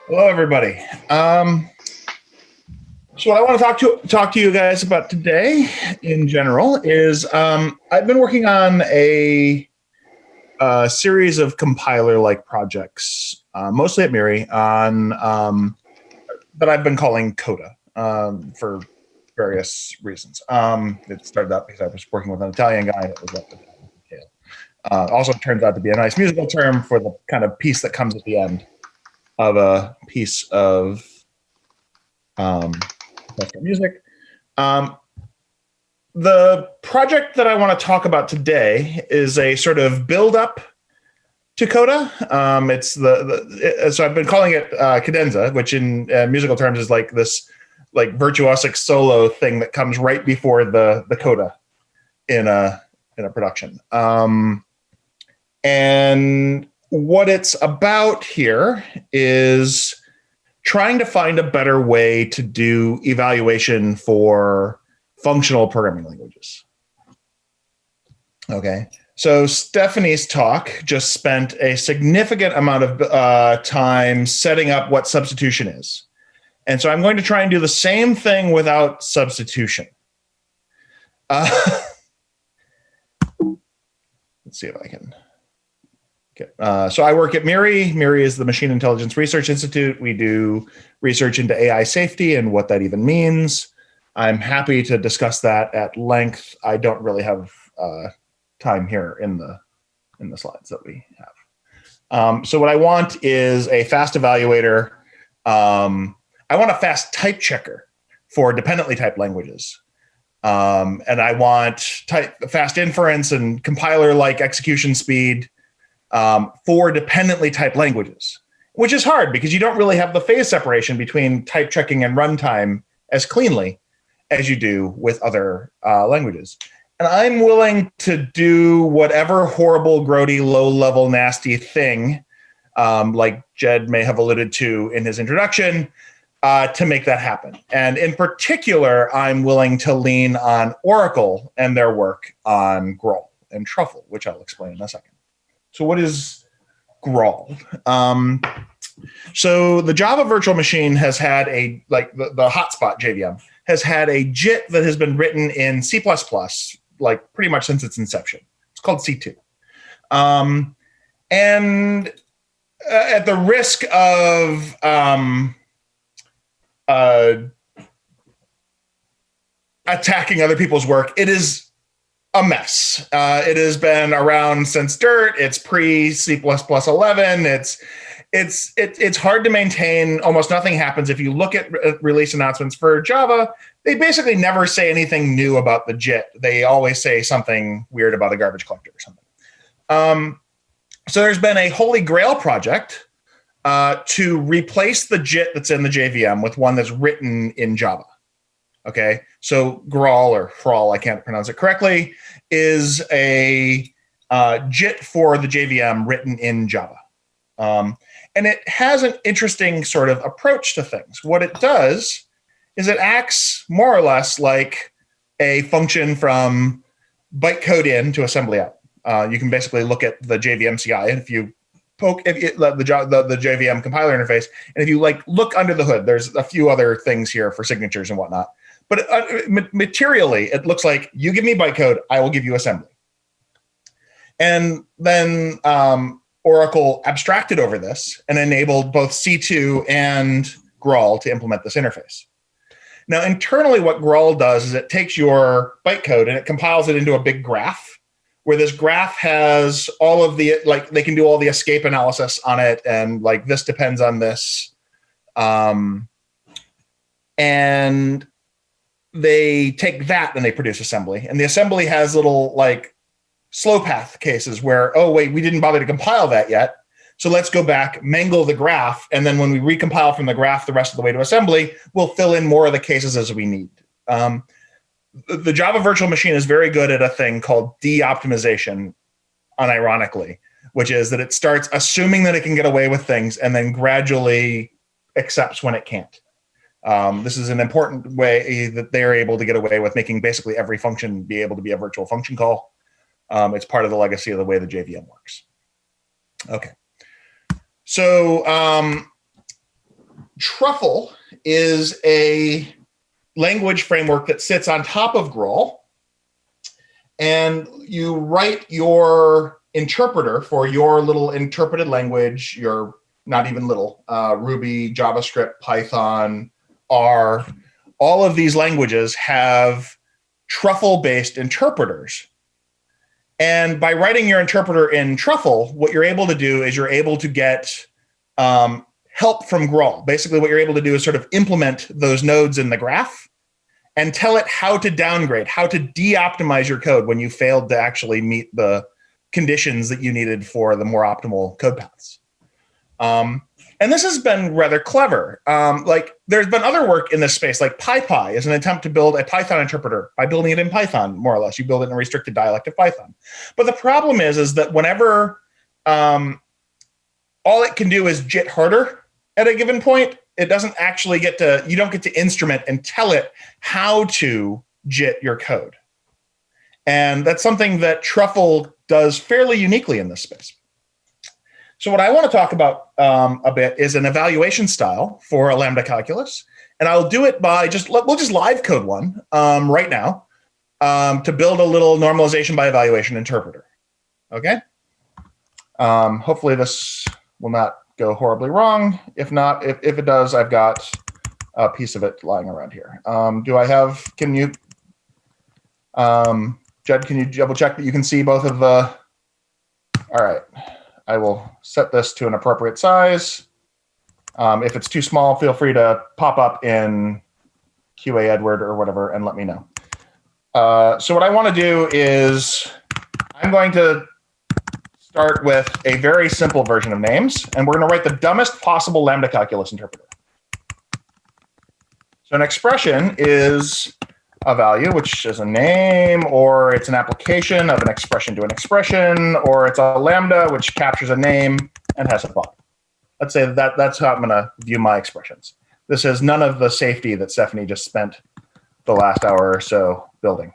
Hello, everybody. So what I want to talk to you guys about today, in general, is I've been working on a series of compiler-like projects, mostly at Miri, on that I've been calling Coda for various reasons. It started out because I was working with an Italian guy that was up to detail. Also, it turns out to be a nice musical term for the kind of piece that comes at the end of a piece of music. The project that I want to talk about today is a sort of build-up to Coda. So I've been calling it Cadenza, which in musical terms is like this virtuosic solo thing that comes right before the coda in a production. And what it's about here is trying to find a better way to do evaluation for functional programming languages. Okay, so Stephanie's talk just spent a significant amount of time setting up what substitution is. And so I'm going to try and do the same thing without substitution. Let's see if I can. Okay. So I work at Miri. Miri is the Machine Intelligence Research Institute. We do research into AI safety and what that even means. I'm happy to discuss that at length. I don't really have time here in the slides that we have. So what I want is a fast evaluator. I want a fast type checker for dependently typed languages. And I want fast inference and compiler-like execution speed for dependently typed languages, which is hard because you don't really have the phase separation between type checking and runtime as cleanly as you do with other languages. And I'm willing to do whatever horrible, grody, low-level, nasty thing, like Jed may have alluded to in his introduction, to make that happen. And in particular, I'm willing to lean on Oracle and their work on Graal and Truffle, which I'll explain in a second. So what is Graal? So the Java virtual machine has had the hotspot JVM has had a JIT that has been written in C++, like pretty much since its inception. It's called C2. And at the risk of attacking other people's work, it is a mess. It has been around since dirt. It's pre C++ 11. It's hard to maintain. Almost nothing happens. If you look at release announcements for Java, they basically never say anything new about the JIT. They always say something weird about a garbage collector or something. So there's been a holy grail project to replace the JIT that's in the JVM with one that's written in Java. Okay, so Graal or Graal, I can't pronounce it correctly, is a JIT for the JVM written in Java. And it has an interesting sort of approach to things. What it does is it acts more or less like a function from bytecode in to assembly out. You can basically look at the JVM CI, and if you poke the JVM compiler interface, and if you look under the hood, there's a few other things here for signatures and whatnot. But materially, it looks like you give me bytecode, I will give you assembly. And then Oracle abstracted over this and enabled both C2 and Graal to implement this interface. Now, internally, what Graal does is it takes your bytecode and it compiles it into a big graph, where this graph has all of the, they can do all the escape analysis on it, and this depends on this. And they take that and they produce assembly. And the assembly has little slow path cases where, oh, wait, we didn't bother to compile that yet. So let's go back, mangle the graph. And then when we recompile from the graph the rest of the way to assembly, we'll fill in more of the cases as we need. The Java virtual machine is very good at a thing called de-optimization, unironically, which is that it starts assuming that it can get away with things and then gradually accepts when it can't. This is an important way that they're able to get away with making basically every function be able to be a virtual function call. It's part of the legacy of the way the JVM works. Okay. So Truffle is a language framework that sits on top of Graal, and you write your interpreter for your little interpreted language, your not even little, Ruby, JavaScript, Python, R. All of these languages have Truffle-based interpreters. And by writing your interpreter in Truffle, what you're able to do is you're able to get help from Graal. Basically, what you're able to do is sort of implement those nodes in the graph and tell it how to downgrade, how to de-optimize your code when you failed to actually meet the conditions that you needed for the more optimal code paths. And this has been rather clever. Like there's been other work in this space, like PyPy is an attempt to build a Python interpreter by building it in Python, more or less. You build it in a restricted dialect of Python. But the problem is that whenever all it can do is JIT harder at a given point, it doesn't actually get to, you don't get to instrument and tell it how to JIT your code. And that's something that Truffle does fairly uniquely in this space. So what I want to talk about a bit is an evaluation style for a Lambda calculus. And I'll do it by we'll just live code one right now to build a little normalization by evaluation interpreter. Okay. Hopefully this will not go horribly wrong. If not, if it does, I've got a piece of it lying around here. Jed, can you double check that you can see both of the, all right. I will set this to an appropriate size. If it's too small, feel free to pop up in QA Edward or whatever and let me know. So what I want to do is I'm going to start with a very simple version of names, and we're going to write the dumbest possible Lambda calculus interpreter. So an expression is a value, which is a name, or it's an application of an expression to an expression, or it's a Lambda, which captures a name and has a body. Let's say that's how I'm going to view my expressions. This is none of the safety that Stephanie just spent the last hour or so building.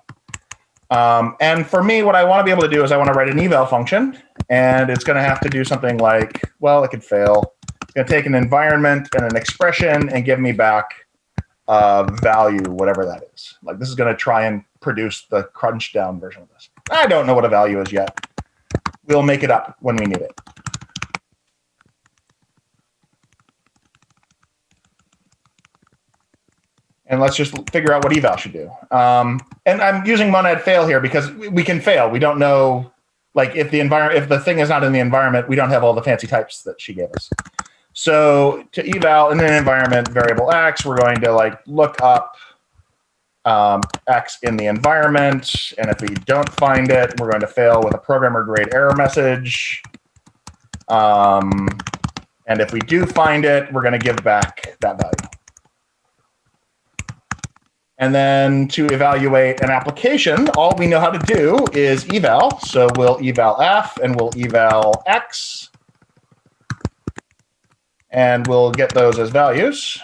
And for me, what I want to be able to do is I want to write an eval function, and it's going to have to do something like, well, it could fail. It's going to take an environment and an expression and give me back value, whatever that is. Like this is going to try and produce the crunch down version of this. I don't know what a value is yet. We'll make it up when we need it. And let's just figure out what eval should do. And I'm using monad fail here because we can fail. We don't know, like if the thing is not in the environment, we don't have all the fancy types that she gave us. So to eval in an environment variable x, we're going to like look up x in the environment. And if we don't find it, we're going to fail with a programmer grade error message. And if we do find it, we're going to give back that value. And then to evaluate an application, all we know how to do is eval. So we'll eval f and we'll eval x. And we'll get those as values.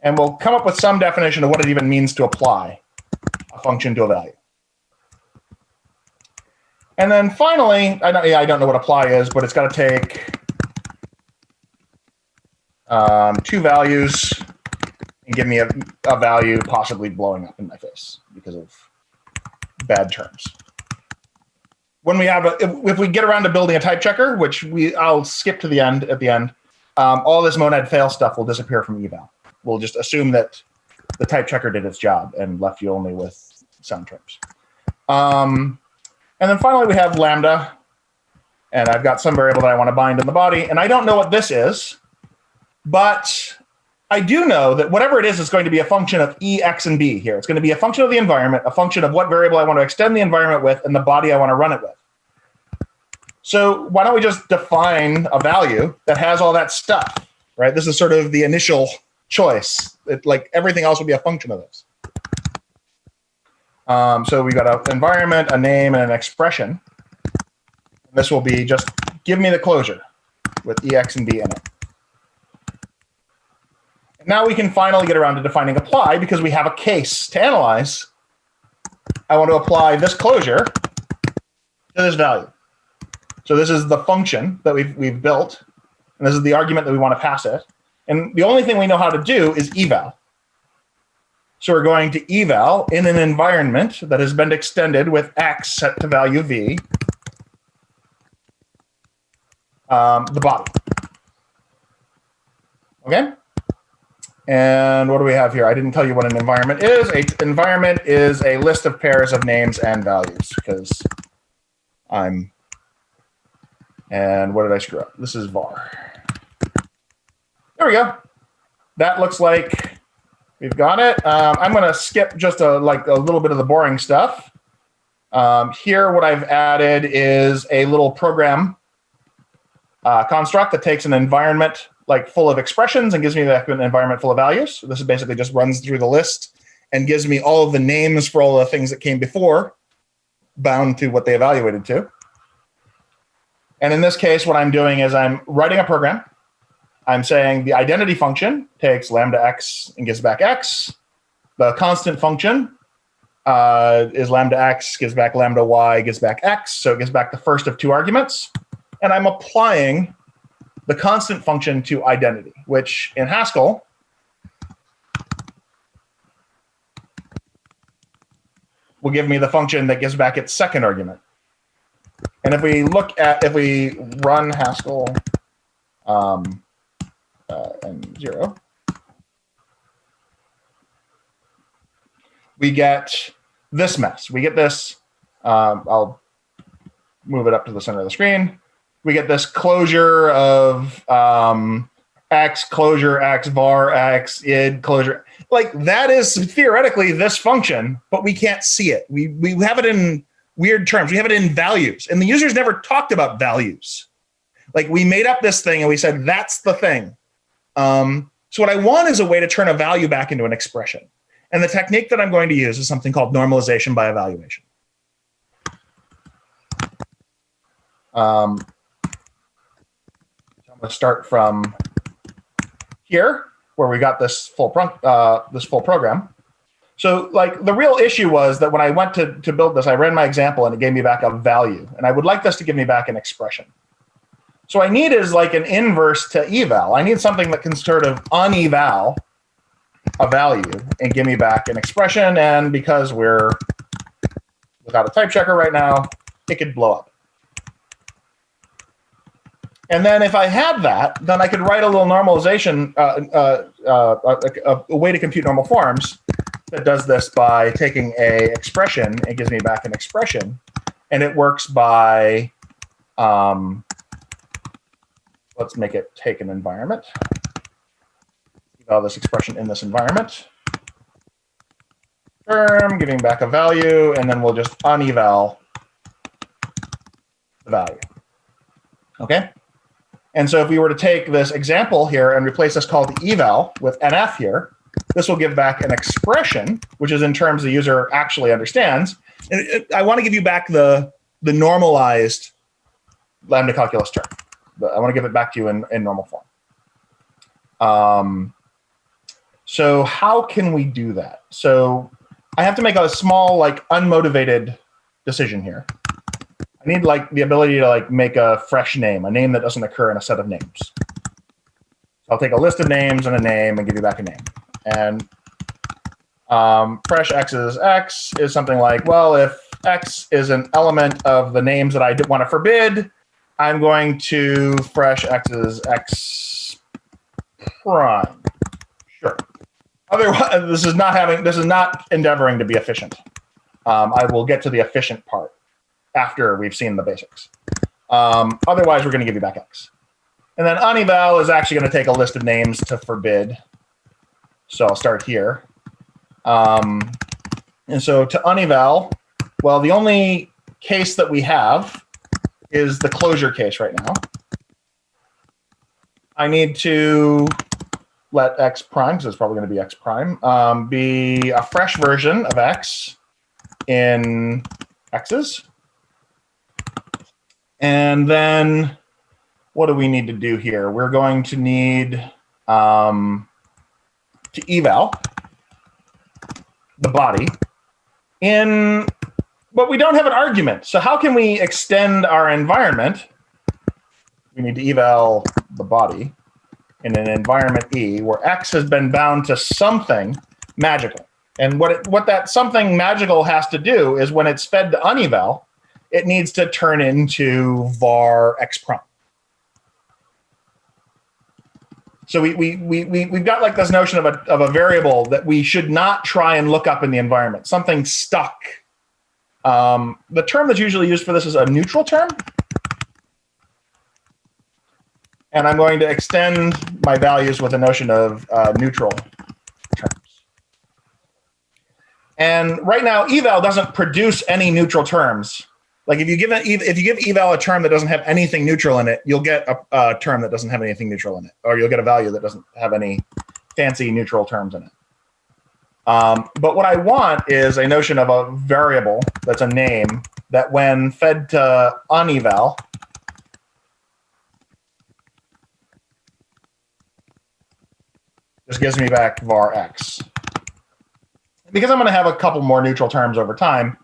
And we'll come up with some definition of what it even means to apply a function to a value. And then finally, I don't know what apply is, but it's got to take two values and give me a value possibly blowing up in my face because of bad terms. When we have if we get around to building a type checker, which I'll skip to the end at the end, all this monad fail stuff will disappear from eval. We'll just assume that the type checker did its job and left you only with sound terms. And then finally we have lambda, and I've got some variable that I want to bind in the body, and I don't know what this is, but I do know that whatever it is going to be a function of e, x, and b here. It's going to be a function of the environment, a function of what variable I want to extend the environment with, and the body I want to run it with. So why don't we just define a value that has all that stuff, right? This is sort of the initial choice. Like everything else would be a function of this. So we got an environment, a name, and an expression. This will be just give me the closure with e, x, and b in it. Now we can finally get around to defining apply because we have a case to analyze. I want to apply this closure to this value. So this is the function that we've built, and this is the argument that we want to pass it. And the only thing we know how to do is eval. So we're going to eval in an environment that has been extended with x set to value v, the body. Okay? And what do we have here? I didn't tell you what an environment is. An environment is a list of pairs of names and values, because and what did I screw up? This is var. There we go. That looks like we've got it. I'm going to skip just a little bit of the boring stuff. Here, what I've added is a little program construct that takes an environment full of expressions and gives me an environment full of values. So this is basically just runs through the list and gives me all of the names for all the things that came before, bound to what they evaluated to. And in this case, what I'm doing is I'm writing a program. I'm saying the identity function takes lambda x and gives back x. The constant function is lambda x, gives back lambda y, gives back x. So it gives back the first of two arguments. And I'm applying the constant function to identity, which in Haskell will give me the function that gives back its second argument. And if we run Haskell and 0, we get this mess. We get this, I'll move it up to the center of the screen. We get this closure of x, closure x, var x, id, closure. That is theoretically this function, but we can't see it. We have it in weird terms. We have it in values, and the users never talked about values. We made up this thing and we said, that's the thing. So what I want is a way to turn a value back into an expression. And the technique that I'm going to use is something called normalization by evaluation. I'm going to start from here, where we got this full program. So the real issue was that when I went to build this, I ran my example and it gave me back a value. And I would like this to give me back an expression. So I need is an inverse to eval. I need something that can sort of uneval a value and give me back an expression. And because we're without a type checker right now, it could blow up. And then if I had that, then I could write a little normalization, a way to compute normal forms that does this by taking a expression and gives me back an expression. And it works by, let's make it take an environment. Eval this expression in this environment. Term, giving back a value, and then we'll just uneval the value. Okay? And so if we were to take this example here and replace this call to eval with nf here, this will give back an expression, which is in terms the user actually understands. And I want to give you back the normalized lambda calculus term. I want to give it back to you in normal form. So how can we do that? So I have to make a small, unmotivated decision here. I need the ability to make a fresh name, a name that doesn't occur in a set of names. So I'll take a list of names and a name and give you back a name. And fresh x is something well, if x is an element of the names that I want to forbid, I'm going to fresh x is x prime. Sure. Otherwise, this is not endeavoring to be efficient. I will get to the efficient part after we've seen the basics. Otherwise, we're going to give you back x. And then uneval is actually going to take a list of names to forbid. So I'll start here. And so to uneval, well, the only case that we have is the closure case right now. I need to let x prime, because it's probably going to be x prime, be a fresh version of x in x's. And then what do we need to do here? We're going to need to eval the body but we don't have an argument. So how can we extend our environment? We need to eval the body. in an environment E where X has been bound to something magical. And what that something magical has to do is when it's fed to uneval, it needs to turn into var X prime. So we've got like this notion of a variable that we should not try and look up in the environment. Something stuck. The term that's usually used for this is a neutral term. And I'm going to extend my values with a notion of neutral terms. And right now, eval doesn't produce any neutral terms. Like if you give eval a term that doesn't have anything neutral in it, you'll get a term that doesn't have anything neutral in it, or you'll get a value that doesn't have any fancy neutral terms in it. But what I want is a notion of a variable that's a name that when fed to uneval, just gives me back var X. Because I'm going to have a couple more neutral terms over time,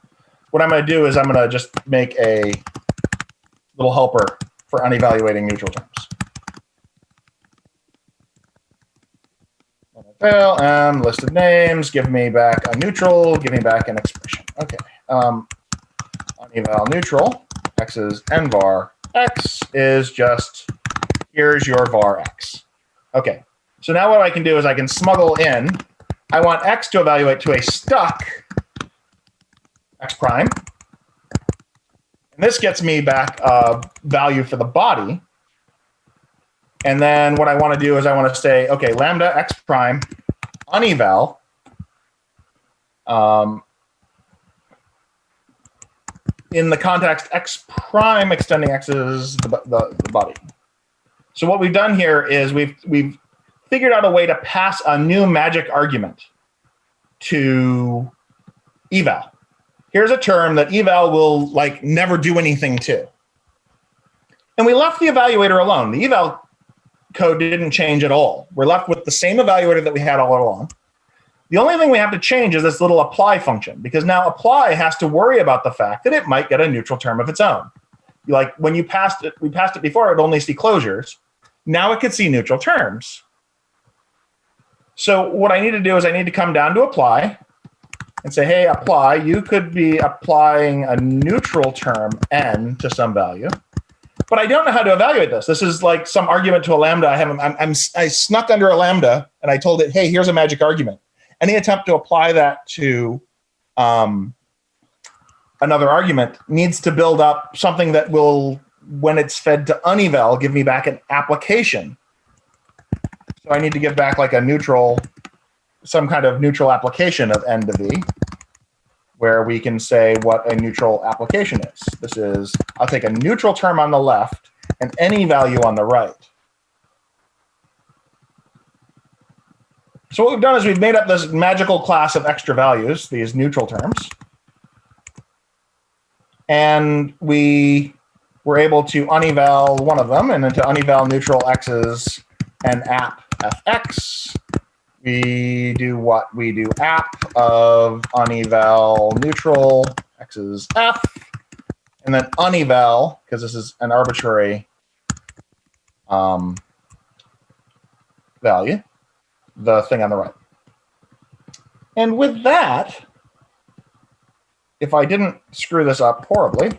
what I'm going to do is I'm going to just make a little helper for unevaluating neutral terms. Well, list of names, give me back a neutral, give me back an expression. Okay. Uneval neutral, X is n var X is just, here's your var X. Okay. So now what I can do is I can smuggle in, I want X to evaluate to a stuck X prime. And this gets me back a value for the body. And then what I want to do is I want to say, okay, lambda X prime uneval in the context X prime extending X is the body. So what we've done here is we've figured out a way to pass a new magic argument to eval. Here's a term that eval will like never do anything to. And we left the evaluator alone. The eval code didn't change at all. We're left with the same evaluator that we had all along. The only thing we have to change is this little apply function, because now apply has to worry about the fact that it might get a neutral term of its own. Like when you passed it, we passed it before, it would only see closures. Now it could see neutral terms. So what I need to do is I need to come down to apply and say, hey, apply, you could be applying a neutral term n to some value, but I don't know how to evaluate this. This is like some argument to a lambda. I snuck under a lambda and I told it, hey, here's a magic argument. Any attempt to apply that to another argument needs to build up something that will, when it's fed to uneval, give me back an application. So I need to give back like a neutral, some kind of neutral application of n to v, where we can say what a neutral application is. This is, I'll take a neutral term on the left and any value on the right. So what we've done is we've made up this magical class of extra values, these neutral terms. And we were able to uneval one of them, and then to uneval neutral x's and app fx. We do what? We do app of uneval neutral x's f, and then uneval, because this is an arbitrary value, the thing on the right. And with that, if I didn't screw this up horribly,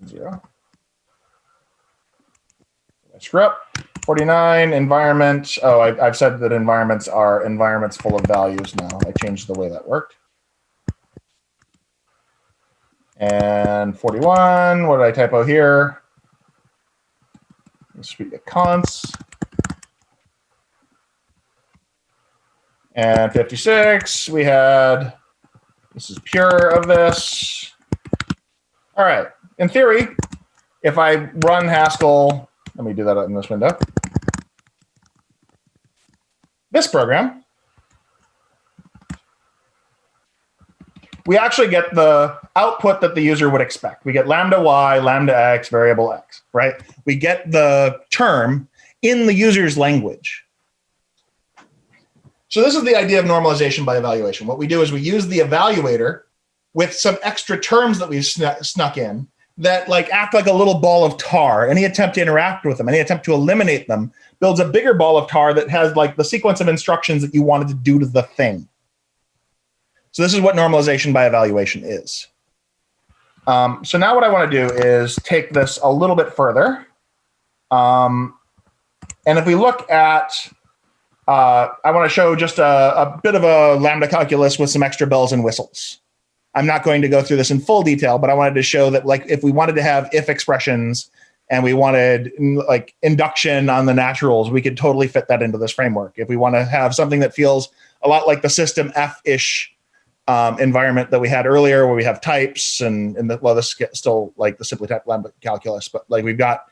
0. I screw up. 49 environment. Oh, I've said that environments are environments full of values now. I changed the way that worked. And 41. What did I typo here? This should be a const. And 56. We had. This is pure of this. All right. In theory, if I run Haskell, let me do that in this window. This program, we actually get the output that the user would expect. We get lambda y, lambda x, variable x, right? We get the term in the user's language. So this is the idea of normalization by evaluation. What we do is we use the evaluator with some extra terms that we've snuck in that like act like a little ball of tar. Any attempt to interact with them, any attempt to eliminate them, builds a bigger ball of tar that has like the sequence of instructions that you wanted to do to the thing. So this is what normalization by evaluation is. So now what I want to do is take this a little bit further. And if we look at, I want to show just a bit of a lambda calculus with some extra bells and whistles. I'm not going to go through this in full detail, but I wanted to show that like if we wanted to have if expressions and we wanted like induction on the naturals, we could totally fit that into this framework. If we want to have something that feels a lot like the system F-ish environment that we had earlier, where we have types and well, this is still like the simply typed lambda calculus, but like we've got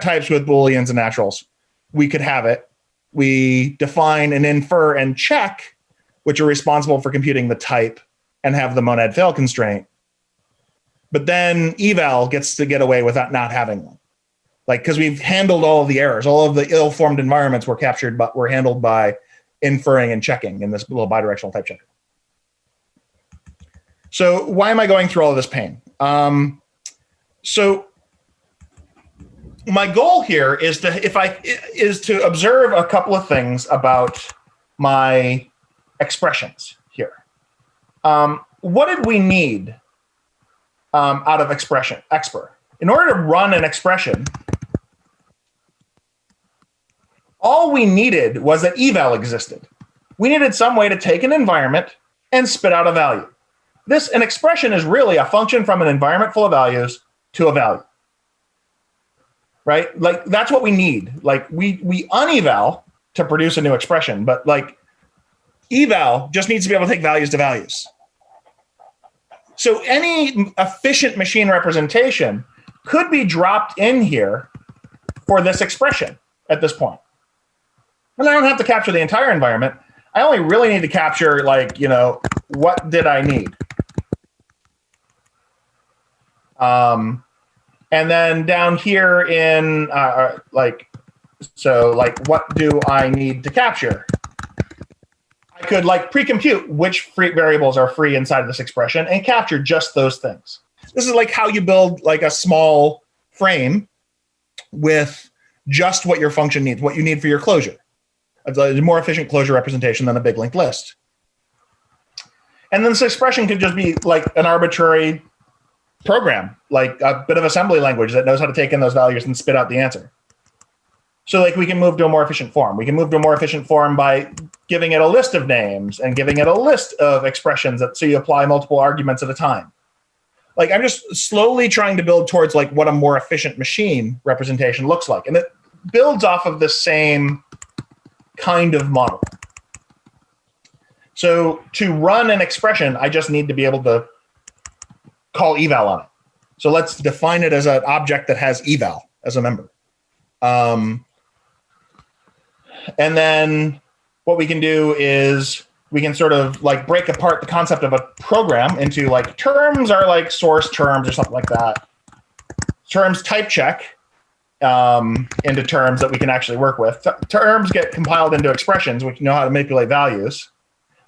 types with booleans and naturals. We could have it. We define and infer and check, which are responsible for computing the type, and have the monad fail constraint. But then eval gets to get away without not having one. Like, because we've handled all of the errors, all of the ill-formed environments were captured, but were handled by inferring and checking in this little bidirectional type checker. So why am I going through all of this pain? So my goal here is to observe a couple of things about my expressions here. What did we need out of expr? In order to run an expression, all we needed was that eval existed. We needed some way to take an environment and spit out a value. An expression is really a function from an environment full of values to a value, right? Like that's what we need. Like we uneval to produce a new expression, but like eval just needs to be able to take values to values. So any efficient machine representation could be dropped in here for this expression at this point. And I don't have to capture the entire environment. I only really need to capture like, what did I need? And then down here in what do I need to capture? I could like pre-compute which free variables are free inside of this expression and capture just those things. This is like how you build like a small frame with just what your function needs, what you need for your closure. It's a more efficient closure representation than a big linked list. And then this expression could just be like an arbitrary program, like a bit of assembly language that knows how to take in those values and spit out the answer. So like we can move to a more efficient form. We can move to a more efficient form by giving it a list of names and giving it a list of expressions so you apply multiple arguments at a time. Like I'm just slowly trying to build towards like what a more efficient machine representation looks like. And it builds off of the same kind of model. So to run an expression, I just need to be able to call eval on it. So let's define it as an object that has eval as a member. And then what we can do is we can sort of like break apart the concept of a program into like terms are like source terms or something like that. Terms type check into terms that we can actually work with. Terms get compiled into expressions, which know how to manipulate values.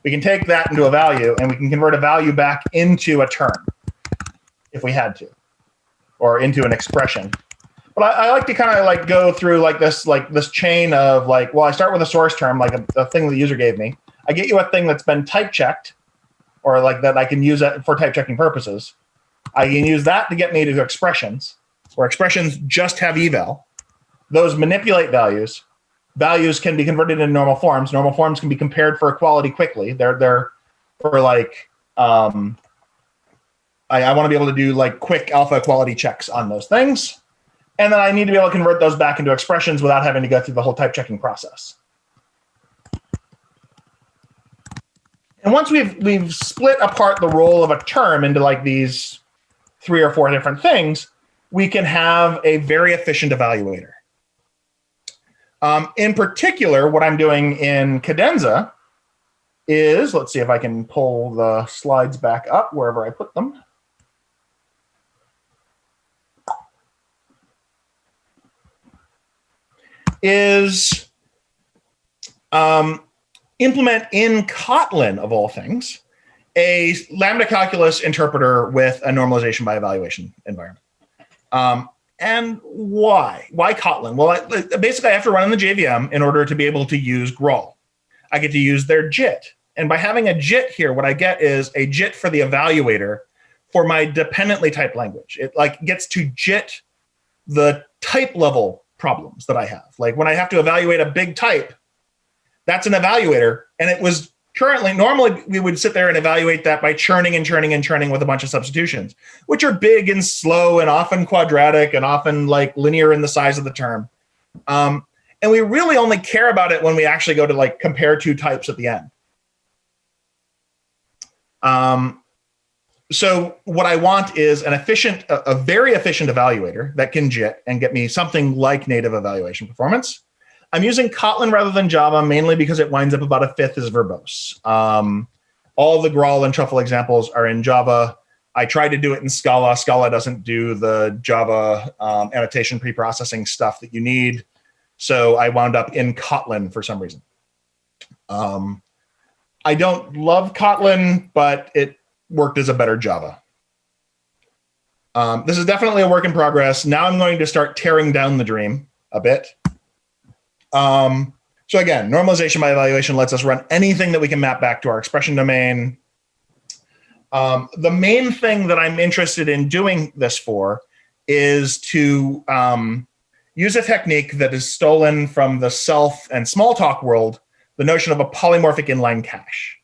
We can take that into a value and we can convert a value back into a term if we had to, or into an expression. But I like to kind of like go through like this chain of like, well, I start with a source term, like a thing the user gave me. I get you a thing that's been type checked, or like that I can use that for type checking purposes. I can use that to get me to expressions, where expressions just have eval. Those manipulate values. Values can be converted into normal forms. Normal forms can be compared for equality quickly. They're for like, I want to be able to do like quick alpha equality checks on those things. And then I need to be able to convert those back into expressions without having to go through the whole type checking process. And once we've split apart the role of a term into like these 3 or 4 different things, we can have a very efficient evaluator. In particular, what I'm doing in Cadenza is, let's see if I can pull the slides back up wherever I put them. Is implement in Kotlin, of all things, a lambda calculus interpreter with a normalization by evaluation environment. And why? Why Kotlin? Well, basically, I have to run in the JVM in order to be able to use Graal. I get to use their JIT. And by having a JIT here, what I get is a JIT for the evaluator for my dependently typed language. It gets to JIT the type level problems that I have. Like when I have to evaluate a big type, that's an evaluator. And it was normally we would sit there and evaluate that by churning and churning and churning with a bunch of substitutions, which are big and slow and often quadratic and often like linear in the size of the term. And we really only care about it when we actually go to like compare two types at the end. So what I want is a very efficient evaluator that can JIT and get me something like native evaluation performance. I'm using Kotlin rather than Java, mainly because it winds up about a fifth as verbose. All the Graal and Truffle examples are in Java. I tried to do it in Scala. Scala doesn't do the Java annotation preprocessing stuff that you need. So I wound up in Kotlin for some reason. I don't love Kotlin, but it worked as a better Java. This is definitely a work in progress. Now I'm going to start tearing down the dream a bit. So again, normalization by evaluation lets us run anything that we can map back to our expression domain. The main thing that I'm interested in doing this for is to use a technique that is stolen from the self and Smalltalk world, the notion of a polymorphic inline cache.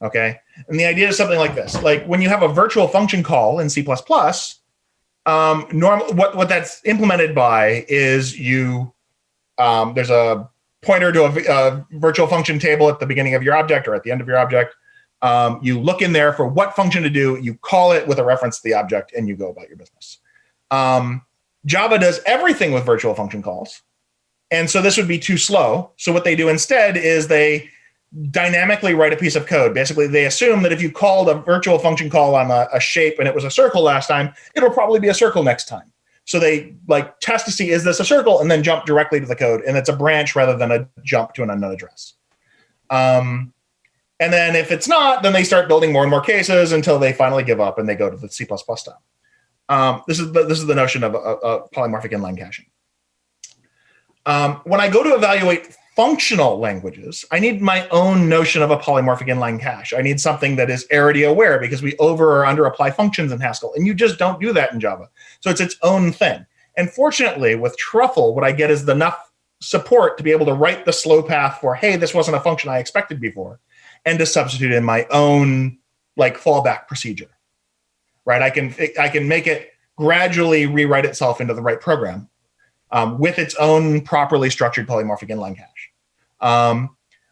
Okay, and the idea is something like this. Like when you have a virtual function call in C++, what that's implemented by is there's a pointer to a virtual function table at the beginning of your object or at the end of your object. You look in there for what function to do, you call it with a reference to the object, and you go about your business. Java does everything with virtual function calls. And so this would be too slow. So what they do instead is they dynamically write a piece of code. Basically, they assume that if you called a virtual function call on a shape and it was a circle last time, it'll probably be a circle next time. So they test to see, is this a circle? And then jump directly to the code. And it's a branch rather than a jump to an unknown address. And then if it's not, then they start building more and more cases until they finally give up and they go to the C++ style. This is the notion of a polymorphic inline caching. When I go to evaluate functional languages, I need my own notion of a polymorphic inline cache. I need something that is arity aware because we over or under apply functions in Haskell, and you just don't do that in Java. So it's its own thing. And fortunately, with Truffle, what I get is enough support to be able to write the slow path for, hey, this wasn't a function I expected before, and to substitute in my own fallback procedure. Right? I can make it gradually rewrite itself into the right program. With its own properly structured polymorphic inline cache.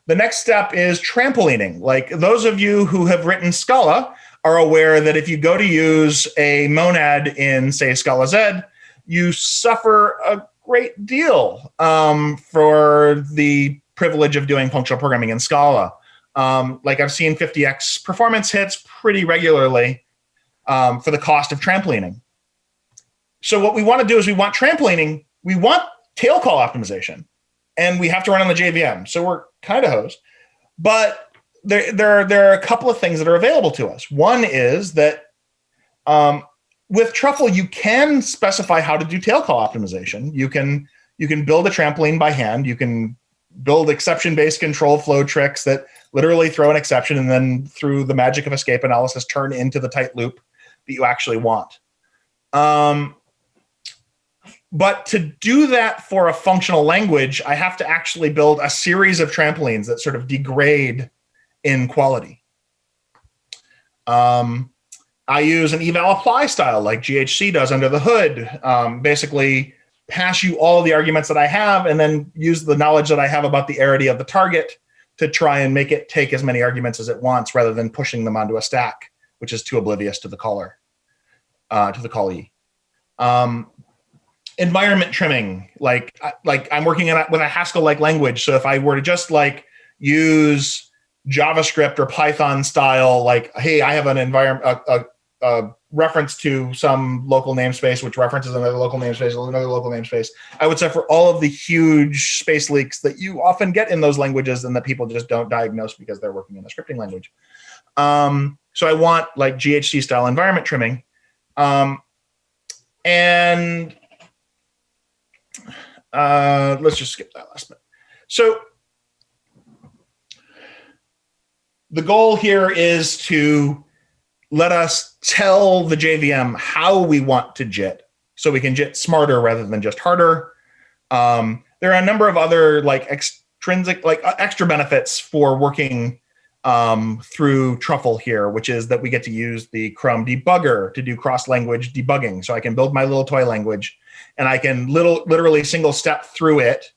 The next step is trampolining. Like those of you who have written Scala are aware that if you go to use a monad in, say, Scala Z, you suffer a great deal for the privilege of doing functional programming in Scala. I've seen 50x performance hits pretty regularly for the cost of trampolining. So what we want to do is we want trampolining. We want tail call optimization, and we have to run on the JVM. So we're kind of hosed. But there are a couple of things that are available to us. One is that with Truffle, you can specify how to do tail call optimization. You can build a trampoline by hand. You can build exception-based control flow tricks that literally throw an exception and then through the magic of escape analysis turn into the tight loop that you actually want. But to do that for a functional language, I have to actually build a series of trampolines that sort of degrade in quality. I use an eval apply style like GHC does under the hood. Basically, pass you all the arguments that I have and then use the knowledge that I have about the arity of the target to try and make it take as many arguments as it wants rather than pushing them onto a stack, which is too oblivious to the caller, to the callee. Environment trimming, like I'm working with a Haskell-like language. So if I were to just use JavaScript or Python style, hey, I have an environment, a reference to some local namespace, which references another local namespace, I would suffer all of the huge space leaks that you often get in those languages and that people just don't diagnose because they're working in a scripting language. So I want GHC style environment trimming. And let's just skip that last bit. So the goal here is to let us tell the JVM how we want to JIT, so we can JIT smarter rather than just harder. There are a number of other like extrinsic, like extra benefits for working through Truffle here, which is that we get to use the Chrome debugger to do cross-language debugging. So I can build my little toy language, and I can literally single step through it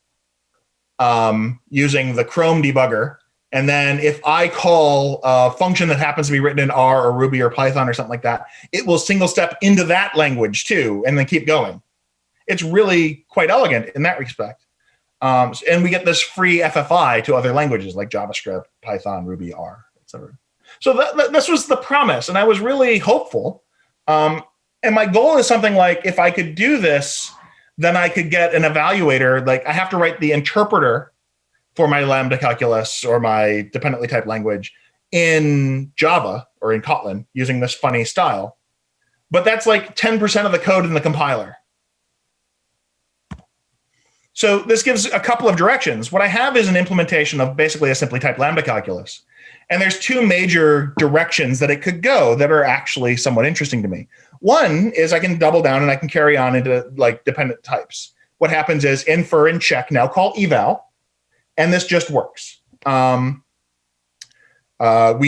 using the Chrome debugger. And then if I call a function that happens to be written in R or Ruby or Python or something like that, it will single step into that language too, and then keep going. It's really quite elegant in that respect. And we get this free FFI to other languages like JavaScript, Python, Ruby, R, etc. So this was the promise, and I was really hopeful. And my goal is something like, if I could do this, then I could get an evaluator. Like, I have to write the interpreter for my Lambda calculus or my dependently typed language in Java or in Kotlin using this funny style. But that's like 10% of the code in the compiler. So this gives a couple of directions. What I have is an implementation of basically a simply typed Lambda calculus. And there's two major directions that it could go that are actually somewhat interesting to me. One is I can double down and I can carry on into like dependent types. What happens is infer and check now call eval, and this just works. We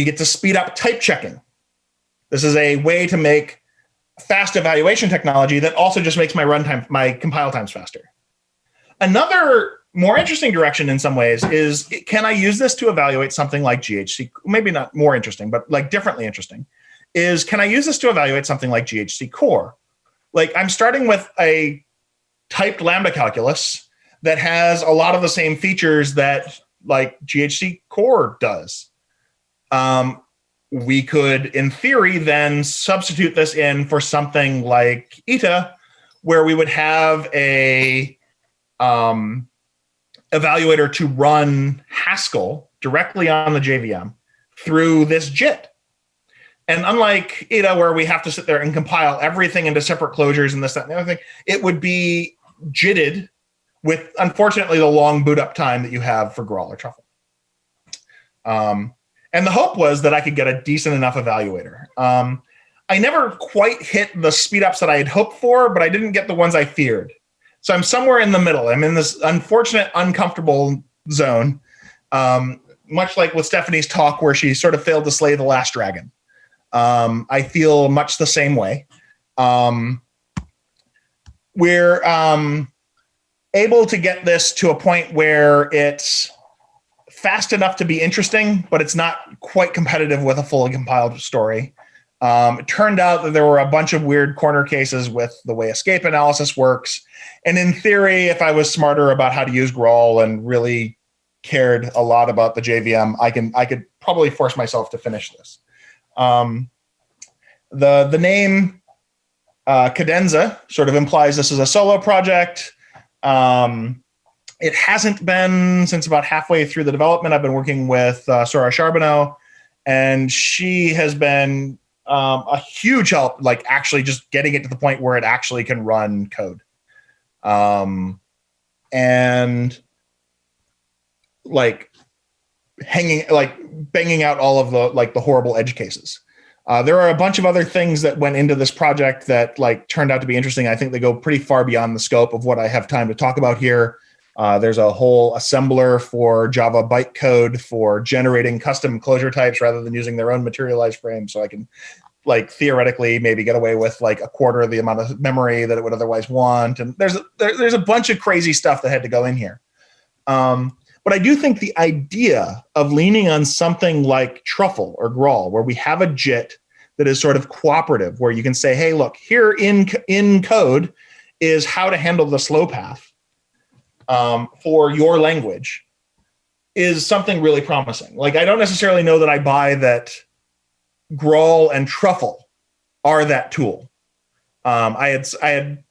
get to speed up type checking. This is a way to make fast evaluation technology that also just makes my runtime, my compile times faster. Another more interesting direction in some ways is, can I use this to evaluate something like GHC? Maybe not more interesting, but like differently interesting, is can I use this to evaluate something like GHC core? Like, I'm starting with a typed Lambda calculus that has a lot of the same features that like GHC core does. We could, in theory, then substitute this in for something like ETA, where we would have a evaluator to run Haskell directly on the JVM through this JIT. And unlike ETA, where we have to sit there and compile everything into separate closures and this, that, and the other thing, it would be JITted with, unfortunately, the long boot up time that you have for Graal or Truffle. And the hope was that I could get a decent enough evaluator. I never quite hit the speed ups that I had hoped for, but I didn't get the ones I feared. So I'm somewhere in the middle. I'm in this unfortunate, uncomfortable zone, much like with Stephanie's talk where she sort of failed to slay the last dragon. I feel much the same way. We're able to get this to a point where it's fast enough to be interesting, but it's not quite competitive with a fully compiled story. It turned out that there were a bunch of weird corner cases with the way escape analysis works. And in theory, if I was smarter about how to use Graal and really cared a lot about the JVM, I could probably force myself to finish this. The name Cadenza sort of implies this is a solo project. It hasn't been since about halfway through the development. I've been working with Sora Charbonneau, and she has been a huge help, like actually just getting it to the point where it actually can run code. And like banging out all of the horrible edge cases. There are a bunch of other things that went into this project that turned out to be interesting. I think they go pretty far beyond the scope of what I have time to talk about here. There's a whole assembler for Java bytecode for generating custom closure types rather than using their own materialized frame. So I can theoretically maybe get away with a quarter of the amount of memory that it would otherwise want. And there's a bunch of crazy stuff that had to go in here. But I do think the idea of leaning on something like Truffle or Graal, where we have a JIT that is sort of cooperative, where you can say, hey, look, here in code is how to handle the slow path for your language, is something really promising. I don't necessarily know that I buy that Graal and Truffle are that tool. I had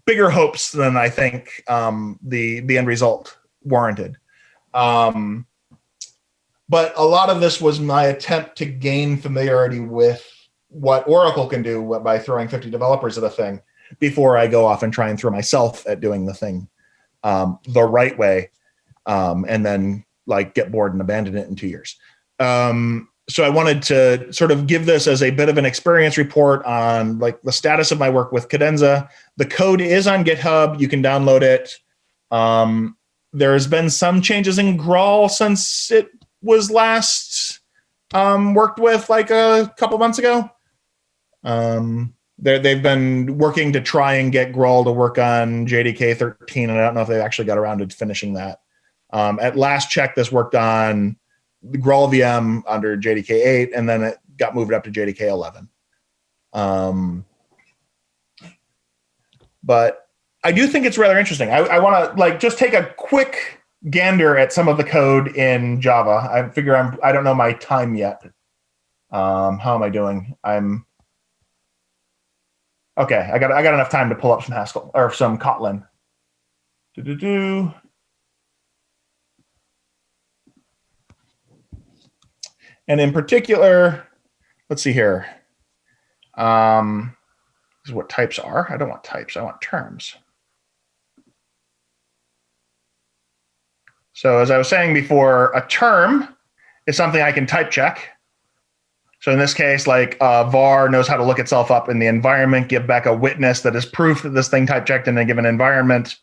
bigger hopes than I think the end result warranted. But a lot of this was my attempt to gain familiarity with what Oracle can do by throwing 50 developers at a thing. before I go off and try and throw myself at doing the thing the right way, and then like get bored and abandon it in 2 years. So I wanted to sort of give this as a bit of an experience report on like the status of my work with Cadenza. The code is on GitHub. You can download it. There's been some changes in Graal since it was last worked with like a couple months ago. They've been working to try and get Graal to work on JDK 13, and I don't know if they actually got around to finishing that. At last check, this worked on the Graal VM under JDK 8, and then it got moved up to JDK 11. But I do think it's rather interesting. I want to like just take a quick gander at some of the code in Java. I figure I don't know my time yet. How am I doing? Okay. I got enough time to pull up some Haskell or some Kotlin. And in particular, let's see here. This is what types are. I don't want types. I want terms. So as I was saying before, a term is something I can type check. So in this case, like var knows how to look itself up in the environment, give back a witness that is proof that this thing type checked in a given environment.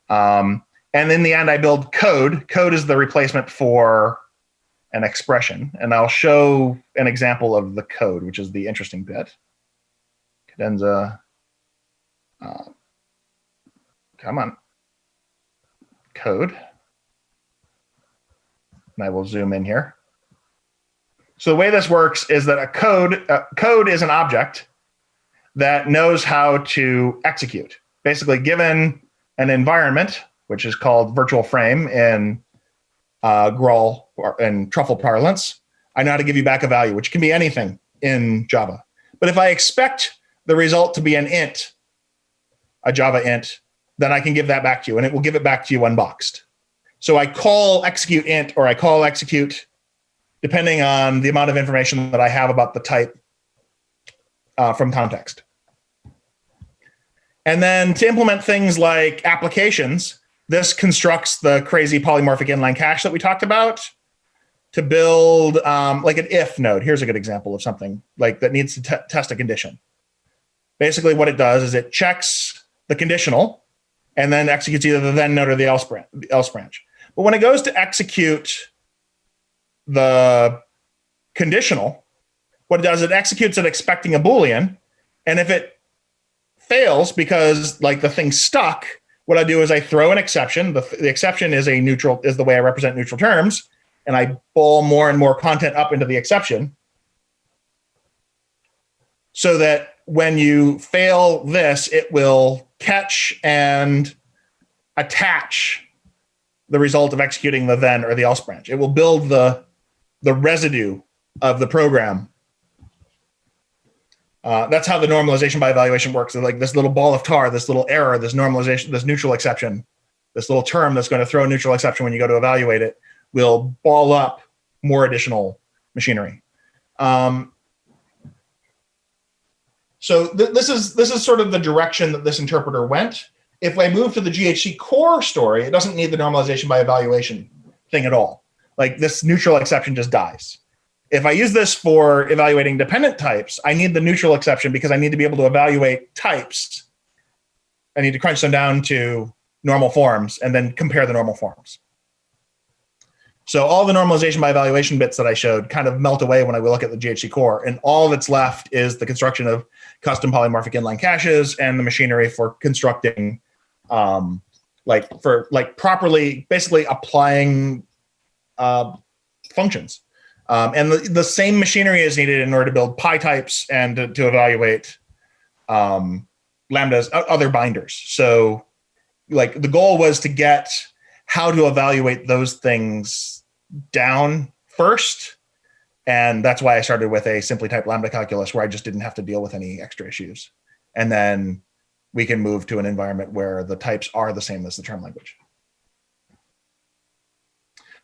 And in the end, I build code. Code is the replacement for an expression. And I'll show an example of the code, which is the interesting bit. Cadenza. Come on. Code. And I will zoom in here. So the way this works is that a code is an object that knows how to execute. Basically, given an environment, which is called virtual frame in Graal and Truffle parlance, I know how to give you back a value, which can be anything in Java. But if I expect the result to be an int, a Java int, then I can give that back to you, and it will give it back to you unboxed. So I call execute int, or I call execute, depending on the amount of information that I have about the type from context. And then to implement things like applications, this constructs the crazy polymorphic inline cache that we talked about to build like an if node. Here's a good example of something like that needs to test a condition. Basically what it does is it checks the conditional and then executes either the then node or the else branch. But when it goes to execute the conditional, what it does, it executes it expecting a Boolean. And if it fails because like the thing's stuck, what I do is I throw an exception. The exception is the way I represent neutral terms. And I pull more and more content up into the exception so that when you fail this, it will catch and attach the result of executing the then or the else branch. It will build the residue of the program. That's how the normalization by evaluation works. Like this little ball of tar, this little error, this normalization, this neutral exception, this little term that's going to throw a neutral exception when you go to evaluate it, will ball up more additional machinery. So this is sort of the direction that this interpreter went. If I move to the GHC core story, it doesn't need the normalization by evaluation thing at all. Like this neutral exception just dies. If I use this for evaluating dependent types, I need the neutral exception because I need to be able to evaluate types. I need to crunch them down to normal forms and then compare the normal forms. So all the normalization by evaluation bits that I showed kind of melt away when I look at the GHC core, and all that's left is the construction of custom polymorphic inline caches and the machinery for constructing, properly, basically applying functions. And the same machinery is needed in order to build pi types and to evaluate lambdas, other binders. So like the goal was to get how to evaluate those things down first. And that's why I started with a simply typed lambda calculus where I just didn't have to deal with any extra issues. And then we can move to an environment where the types are the same as the term language.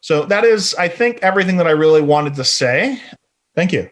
So that is, I think, everything that I really wanted to say. Thank you.